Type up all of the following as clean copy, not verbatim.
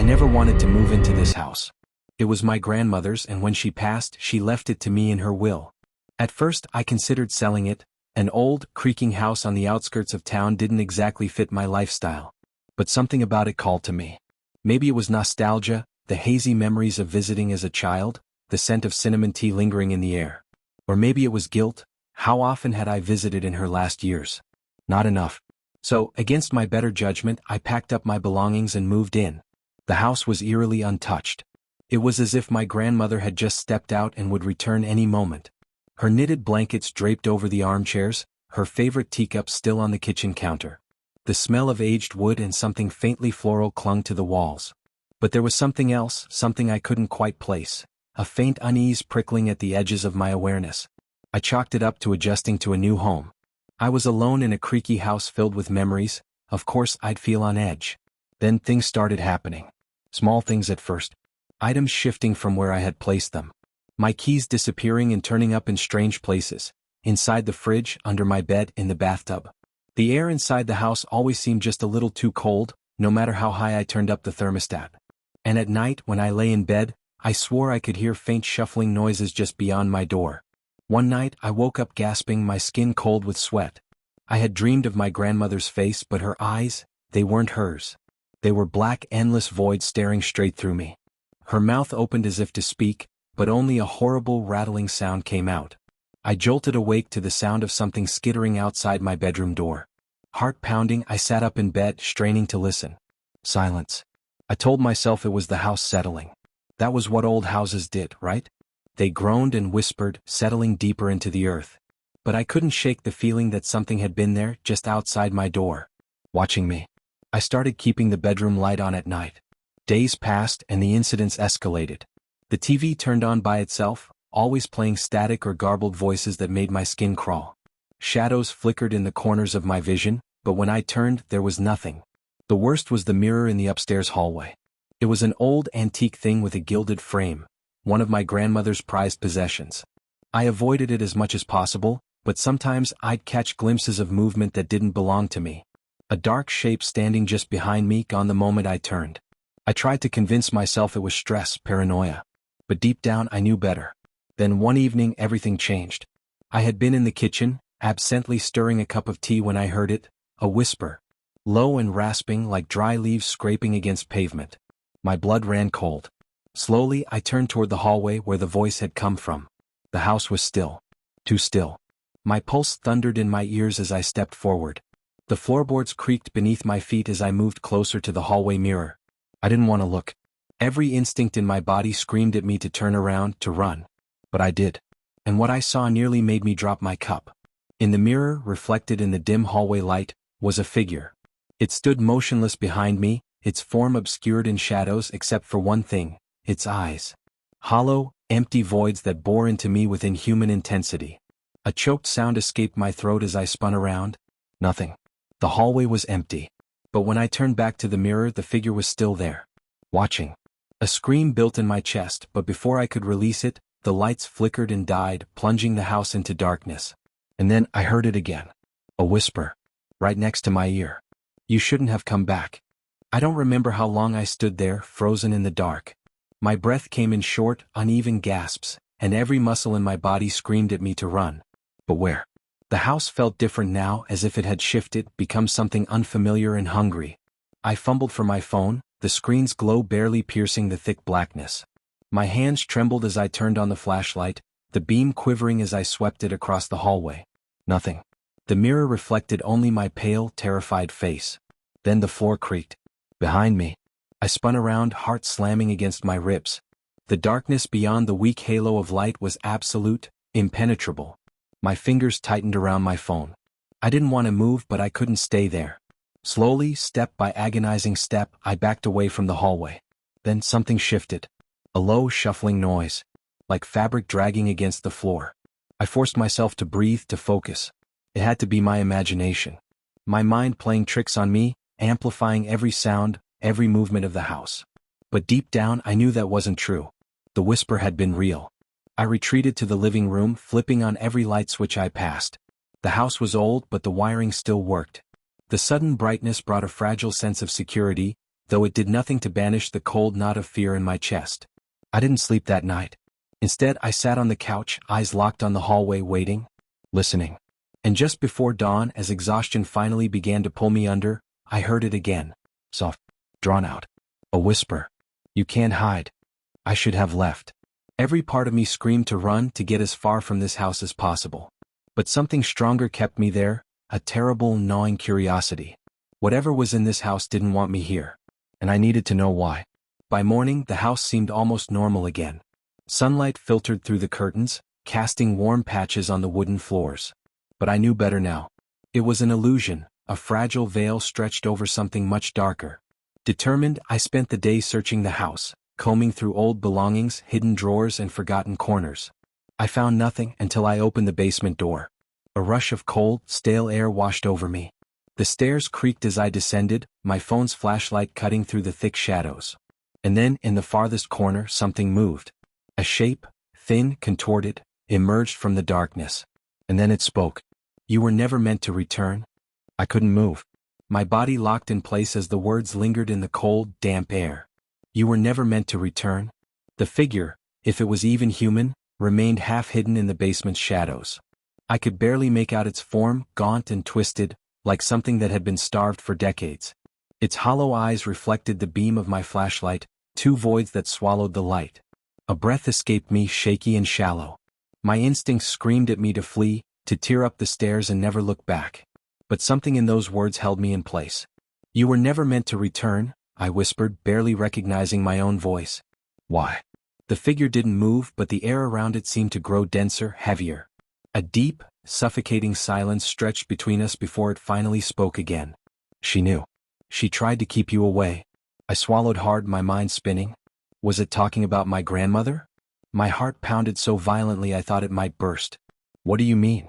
I never wanted to move into this house. It was my grandmother's, and when she passed, she left it to me in her will. At first, I considered selling it. An old, creaking house on the outskirts of town didn't exactly fit my lifestyle. But something about it called to me. Maybe it was nostalgia, the hazy memories of visiting as a child, the scent of cinnamon tea lingering in the air. Or maybe it was guilt. How often had I visited in her last years? Not enough. So, against my better judgment, I packed up my belongings and moved in. The house was eerily untouched. It was as if my grandmother had just stepped out and would return any moment. Her knitted blankets draped over the armchairs, her favorite teacup still on the kitchen counter. The smell of aged wood and something faintly floral clung to the walls. But there was something else, something I couldn't quite place, a faint unease prickling at the edges of my awareness. I chalked it up to adjusting to a new home. I was alone in a creaky house filled with memories. Of course I'd feel on edge. Then things started happening. Small things at first. Items shifting from where I had placed them. My keys disappearing and turning up in strange places. Inside the fridge, under my bed, in the bathtub. The air inside the house always seemed just a little too cold, no matter how high I turned up the thermostat. And at night, when I lay in bed, I swore I could hear faint shuffling noises just beyond my door. One night, I woke up gasping, my skin cold with sweat. I had dreamed of my grandmother's face, but her eyes, they weren't hers. They were black, endless voids staring straight through me. Her mouth opened as if to speak, but only a horrible rattling sound came out. I jolted awake to the sound of something skittering outside my bedroom door. Heart pounding, I sat up in bed, straining to listen. Silence. I told myself it was the house settling. That was what old houses did, right? They groaned and whispered, settling deeper into the earth. But I couldn't shake the feeling that something had been there, just outside my door. Watching me. I started keeping the bedroom light on at night. Days passed and the incidents escalated. The TV turned on by itself, always playing static or garbled voices that made my skin crawl. Shadows flickered in the corners of my vision, but when I turned, there was nothing. The worst was the mirror in the upstairs hallway. It was an old antique thing with a gilded frame, one of my grandmother's prized possessions. I avoided it as much as possible, but sometimes I'd catch glimpses of movement that didn't belong to me. A dark shape standing just behind me, gone the moment I turned. I tried to convince myself it was stress, paranoia. But deep down I knew better. Then one evening everything changed. I had been in the kitchen, absently stirring a cup of tea when I heard it, a whisper. Low and rasping like dry leaves scraping against pavement. My blood ran cold. Slowly I turned toward the hallway where the voice had come from. The house was still. Too still. My pulse thundered in my ears as I stepped forward. The floorboards creaked beneath my feet as I moved closer to the hallway mirror. I didn't want to look. Every instinct in my body screamed at me to turn around, to run. But I did. And what I saw nearly made me drop my cup. In the mirror, reflected in the dim hallway light, was a figure. It stood motionless behind me, its form obscured in shadows except for one thing, its eyes. Hollow, empty voids that bore into me with inhuman intensity. A choked sound escaped my throat as I spun around. Nothing. The hallway was empty. But when I turned back to the mirror, the figure was still there. Watching. A scream built in my chest, but before I could release it, the lights flickered and died, plunging the house into darkness. And then I heard it again. A whisper. Right next to my ear. You shouldn't have come back. I don't remember how long I stood there, frozen in the dark. My breath came in short, uneven gasps, and every muscle in my body screamed at me to run. But where? The house felt different now, as if it had shifted, become something unfamiliar and hungry. I fumbled for my phone, the screen's glow barely piercing the thick blackness. My hands trembled as I turned on the flashlight, the beam quivering as I swept it across the hallway. Nothing. The mirror reflected only my pale, terrified face. Then the floor creaked. Behind me. I spun around, heart slamming against my ribs. The darkness beyond the weak halo of light was absolute, impenetrable. My fingers tightened around my phone. I didn't want to move, but I couldn't stay there. Slowly, step by agonizing step, I backed away from the hallway. Then something shifted. A low, shuffling noise. Like fabric dragging against the floor. I forced myself to breathe, to focus. It had to be my imagination. My mind playing tricks on me, amplifying every sound, every movement of the house. But deep down I knew that wasn't true. The whisper had been real. I retreated to the living room, flipping on every light switch I passed. The house was old, but the wiring still worked. The sudden brightness brought a fragile sense of security, though it did nothing to banish the cold knot of fear in my chest. I didn't sleep that night. Instead, I sat on the couch, eyes locked on the hallway, waiting, listening. And just before dawn, as exhaustion finally began to pull me under, I heard it again. Soft, drawn out. A whisper. You can't hide. I should have left. Every part of me screamed to run, to get as far from this house as possible. But something stronger kept me there, a terrible, gnawing curiosity. Whatever was in this house didn't want me here. And I needed to know why. By morning, the house seemed almost normal again. Sunlight filtered through the curtains, casting warm patches on the wooden floors. But I knew better now. It was an illusion, a fragile veil stretched over something much darker. Determined, I spent the day searching the house, combing through old belongings, hidden drawers, and forgotten corners. I found nothing until I opened the basement door. A rush of cold, stale air washed over me. The stairs creaked as I descended, my phone's flashlight cutting through the thick shadows. And then, in the farthest corner, something moved. A shape, thin, contorted, emerged from the darkness. And then it spoke. You were never meant to return. I couldn't move. My body locked in place as the words lingered in the cold, damp air. You were never meant to return. The figure, if it was even human, remained half hidden in the basement's shadows. I could barely make out its form, gaunt and twisted, like something that had been starved for decades. Its hollow eyes reflected the beam of my flashlight, two voids that swallowed the light. A breath escaped me, shaky and shallow. My instincts screamed at me to flee, to tear up the stairs and never look back. But something in those words held me in place. You were never meant to return, I whispered, barely recognizing my own voice. Why? The figure didn't move, but the air around it seemed to grow denser, heavier. A deep, suffocating silence stretched between us before it finally spoke again. She knew. She tried to keep you away. I swallowed hard, my mind spinning. Was it talking about my grandmother? My heart pounded so violently I thought it might burst. What do you mean?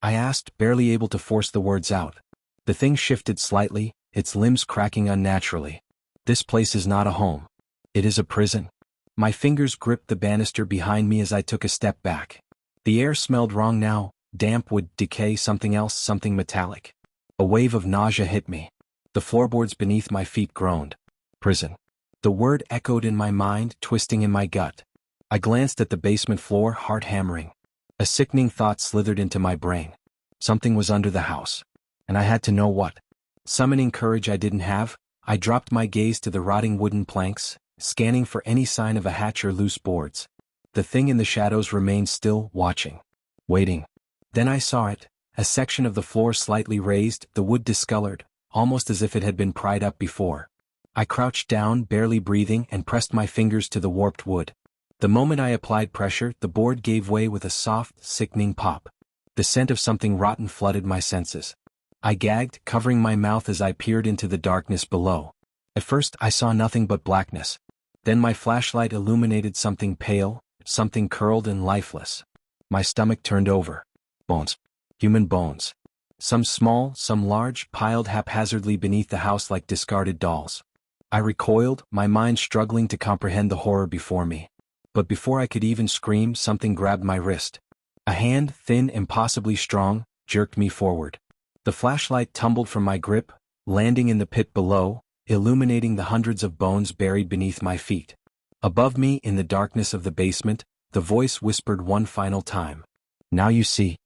I asked, barely able to force the words out. The thing shifted slightly, its limbs cracking unnaturally. This place is not a home. It is a prison. My fingers gripped the banister behind me as I took a step back. The air smelled wrong now, damp wood, decay, something else, something metallic. A wave of nausea hit me. The floorboards beneath my feet groaned. Prison. The word echoed in my mind, twisting in my gut. I glanced at the basement floor, heart hammering. A sickening thought slithered into my brain. Something was under the house. And I had to know what. Summoning courage I didn't have, I dropped my gaze to the rotting wooden planks, scanning for any sign of a hatch or loose boards. The thing in the shadows remained still, watching. Waiting. Then I saw it, a section of the floor slightly raised, the wood discolored, almost as if it had been pried up before. I crouched down, barely breathing, and pressed my fingers to the warped wood. The moment I applied pressure, the board gave way with a soft, sickening pop. The scent of something rotten flooded my senses. I gagged, covering my mouth as I peered into the darkness below. At first, I saw nothing but blackness. Then my flashlight illuminated something pale, something curled and lifeless. My stomach turned over. Bones. Human bones. Some small, some large, piled haphazardly beneath the house like discarded dolls. I recoiled, my mind struggling to comprehend the horror before me. But before I could even scream, something grabbed my wrist. A hand, thin, impossibly strong, jerked me forward. The flashlight tumbled from my grip, landing in the pit below, illuminating the hundreds of bones buried beneath my feet. Above me, in the darkness of the basement, the voice whispered one final time. Now you see.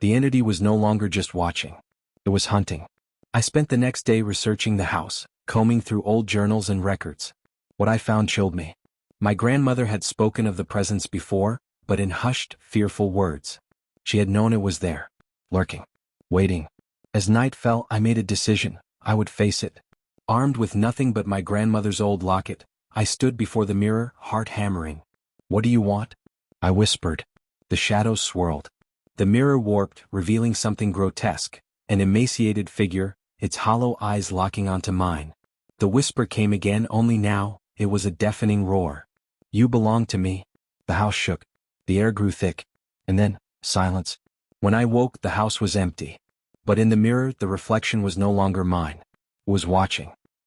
The entity was no longer just watching. It was hunting. I spent the next day researching the house, combing through old journals and records. What I found chilled me. My grandmother had spoken of the presence before, but in hushed, fearful words. She had known it was there, lurking, waiting. As night fell, I made a decision. I would face it. Armed with nothing but my grandmother's old locket, I stood before the mirror, heart hammering. What do you want? I whispered. The shadows swirled. The mirror warped, revealing something grotesque, an emaciated figure, its hollow eyes locking onto mine. The whisper came again, only now, it was a deafening roar. You belong to me. The house shook. The air grew thick. And then, silence. When I woke, the house was empty. But in the mirror, the reflection was no longer mine. It was watching.